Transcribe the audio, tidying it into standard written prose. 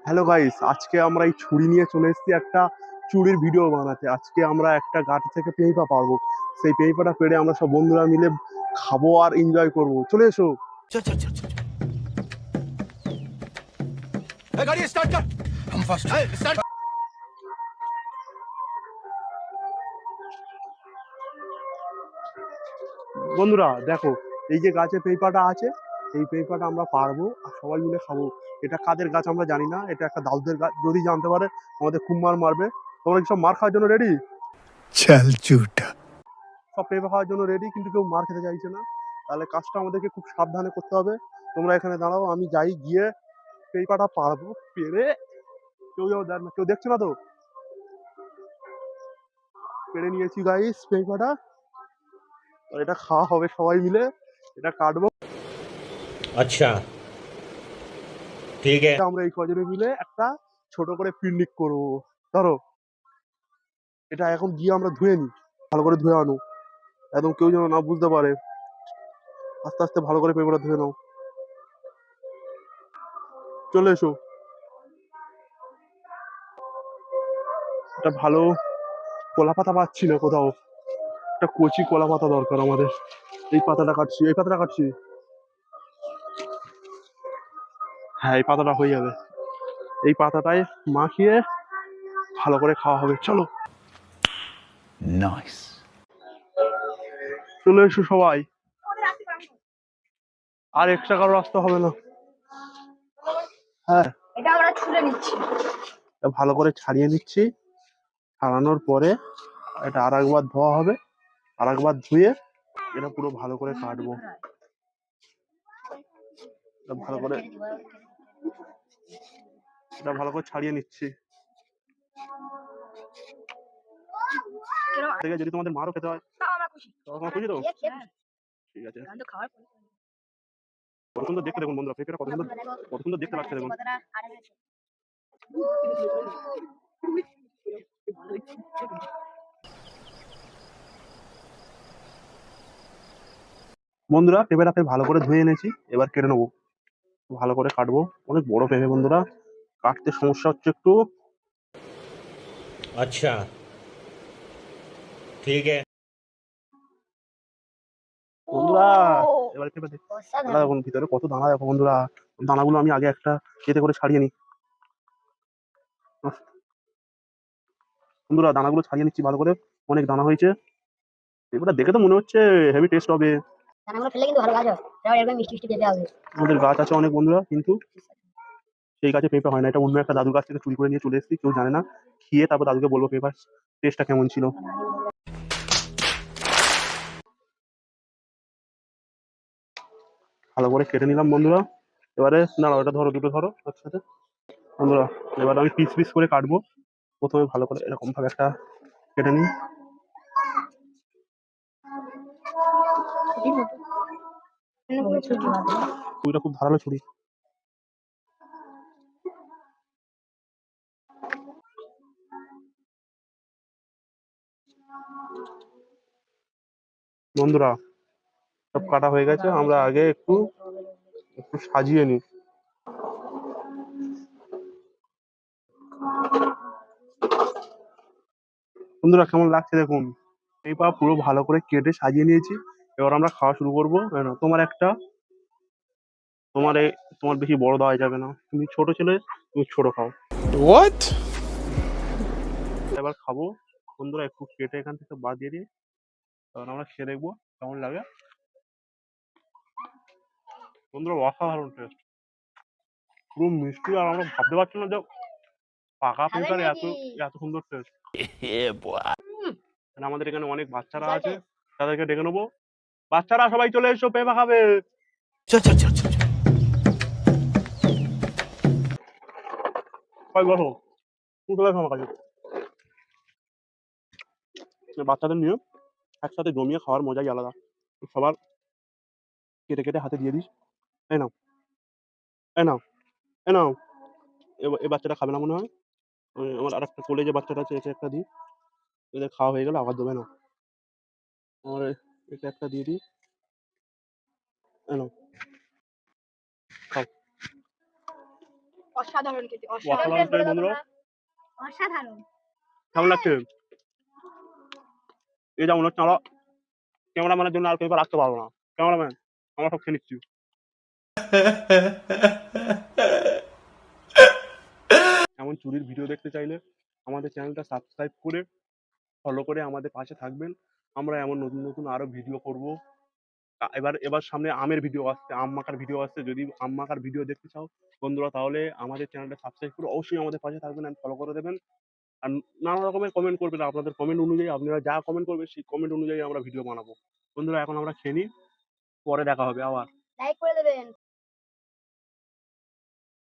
Hello guys, আজকে আমরা এই ছুরি নিয়ে চলে এসেছি একটা চুরির ভিডিও বানাতে। আজকে আমরা একটা গাছ থেকে পেঁপা পারবো। সেই পেঁপাটা পেড়ে আমরা সব বন্ধুরা মিলে খাবো আর এনজয় করবো। চলে এসো। चल चल चल चल गाड़ी स्टार्ट कर। हम फर्स्ट स्टार्ट। বন্ধুরা দেখো, এই যে গাছে পেঁপাটা আছে, এই পেঁপাটা আমরা পারবো আর সবাই মিলে খাবো। এটা কাদের গাছ আমরা জানি না, এটা একটা দাউদের গাছ। যদি জানতে পারে আমাদের খুব মার মারবে। তোমরা কি সব মার খাওয়ার জন্য রেডি? चल झूठा। সব পেঁপে খাওয়ার জন্য রেডি, কিন্তু কেউ মার খেতে চাইছে না। তাহলে কাজটা আমাদেরকে খুব সাবধানে করতে হবে। তোমরা এখানে দাঁড়াও, আমি যাই গিয়ে পেঁপাটা পারবো। পেরে কেউ দেখছে না তো? পেরে নিয়েছি গাইস পেঁপাটা, আর এটা খাওয়া হবে সবাই মিলে। এটা কাটবো अच्छा ठीक है। আমরা এই কজনে মিলে, একটা ছোট করে পিকনিক করবো। ধরো, এটা এখন গিয়ে আমরা ধুয়ে নিই, ভালো করে ধুয়ে আনো, একদম কেউ যেন না বুঝতে পারে। আস্তে আস্তে ভালো করে পেঁপেটা ধুয়ে নাও। চলে এসো। এটা ভালো কলা পাতা পাচ্ছি না কোথাও। একটা কচি কলা পাতা দরকার আমাদের। এই পাতাটা কাটছি, এই পাতাটা কাটছি। হ্যাঁ, এই পাতাটা হয়ে যাবে। এই পাতাটায় মাখিয়ে ভালো করে খাওয়া হবে। চলো नाइस। চলে এসো সবাই। আর এক্সট্রা কারো আসতে হবে না। হ্যাঁ, এটা আমরা ছুলে নিচ্ছি। এটা ভালো করে ছাড়িয়ে নিচ্ছি। ছাড়ানোর পরে এটা আর একবার ধোয়া হবে, আর একবার ধুয়ে এটা পুরো ভালো করে কাটবো। এটা ভালো করে ছাড়িয়ে নিচ্ছি। ঠিক আছে, যদি তোমাদের মারও খেতে হয় আমরা খুশি। তখন খুশি তো? ঠিক আছে। কত সুন্দর দেখতে দেখুন বন্ধুরা, পেঁপেটা কত সুন্দর দেখতে লাগছে দেখুন। বন্ধুরা পেঁপেটাকে ভালো করে ধুয়ে এনেছি, এবার কেটে নেবো। ভালো করে কাটবো। অনেক বড় পেঁপে বন্ধুরা, কাটতে সমস্যা হচ্ছে একটু। अच्छा ठीक है। বন্ধুরা এবার পেঁপে দেখুন ভিতরে কত দানা, দেখো বন্ধুরা। দানাগুলো আমি আগে একটা এতে করে ছাড়িয়ে নিই। বন্ধুরা দানাগুলো ছাড়িয়ে নিচ্ছি ভালো করে, অনেক দানা হয়েছে। এবার দেখে তো মনে হচ্ছে হেভি টেস্ট হবে। দানাগুলো ফেলে কিন্তু ভালো গাছ হয়। তাও এরকম মিষ্টি মিষ্টি খেতে হবে। আমাদের গাছ আছে অনেক বন্ধুরা, কিন্তু সেই গাছে পেঁপে হয় না। এটা অন্য একটা দাদুর গাছ থেকে চুরি করে নিয়ে চলে এসেছি, কেউ জানে না। খেয়ে তারপর দাদুকে বলবো পেঁপার টেস্টটা কেমন ছিল। ভালো করে কেটে নিলাম বন্ধুরা। এবারে দাঁড়াও, এটা ধরো, দুটো ধরো একসাথে বন্ধুরা। এবার আমি পিস পিস করে কাটবো। প্রথমে ভালো করে এরকম ভাবে একটা কেটে নিই। ছুরিটা খুব ধারালো ছুরি। বন্ধুরা সব কাটা হয়ে গেছে, আমরা আগে একটু একটু সাজিয়ে নিই। বন্ধুরা কেমন লাগছে দেখুন, এই পা পুরো ভালো করে কেটে সাজিয়ে নিয়েছি। এবার আমরা খাওয়া শুরু করবো। তোমার একটা, তোমার বেশি বড় দেওয়া যাবে না, তুমি ছোট ছেলে, তুমি ছোট খাও। What? এবার খাবো বন্ধুরা, একটু কেটে এখান থেকে বাদ দিয়ে দিই। তখন আমরা খেয়ে দেখবো কেমন লাগে। বন্ধুরা অসাধারণ টেস্ট, পুরো মিষ্টি। আর আমরা ভাবতে পারছি না যে পাকা পেঁপের এত এত সুন্দর টেস্ট। Yeah, boy. আমাদের এখানে অনেক বাচ্চারা আছে, তাদেরকে ডেকে নেবো। বাচ্চারা সবাই চলে এসো, পেঁপা খাবে। चल चल चल चल। সবাই বসো, তুমি চলে এসো আমার কাছে। বাচ্চাদের নিয়ে একসাথে জমিয়ে খাওয়ার মজাই আলাদা। সবার কেটে কেটে হাতে দিয়ে দিস। এই নাও, এই নাও, এই নাও। এই বাচ্চাটা খাবে না মনে হয়। আমার আর একটা কোলে যে বাচ্চাটা আছে, একে একটা দিই। এদের খাওয়া হয়ে গেলে আবার দেবে না। আমার একে একটা দিয়ে দিই। এই নাও, খাও। অসাধারণ খেতে অসাধারণ খেতে বন্ধুরা। অসাধারণ কেমন লাগছে? এই যা মনে হচ্ছে আমরা ক্যামেরাম্যানের জন্য আর কেউ রাখতে পারবো না। ক্যামেরাম্যান আমরা সব খেয়ে নিচ্ছি। এমন চুরির ভিডিও দেখতে চাইলে আমাদের চ্যানেলটা সাবস্ক্রাইব করে ফলো করে আমাদের পাশে থাকবেন। আমরা এমন নতুন নতুন আরো ভিডিও করব। এবার সামনে আমের ভিডিও আসছে, আম মাখার ভিডিও আসছে। যদি আম মাখার ভিডিও দেখতে চাও বন্ধুরা, তাহলে আমাদের চ্যানেলটা সাবস্ক্রাইব করে অবশ্যই আমাদের পাশে থাকবেন এন্ড ফলো করে দেবেন। আর নানা রকমের কমেন্ট করবেন। আপনাদের কমেন্ট অনুযায়ী আপনারা যা কমেন্ট করবেন সেই কমেন্ট অনুযায়ী আমরা ভিডিও বানাবো। বন্ধুরা এখন আমরা খেয়ে নিই, পরে দেখা হবে আবার। লাইক করে দেবেন।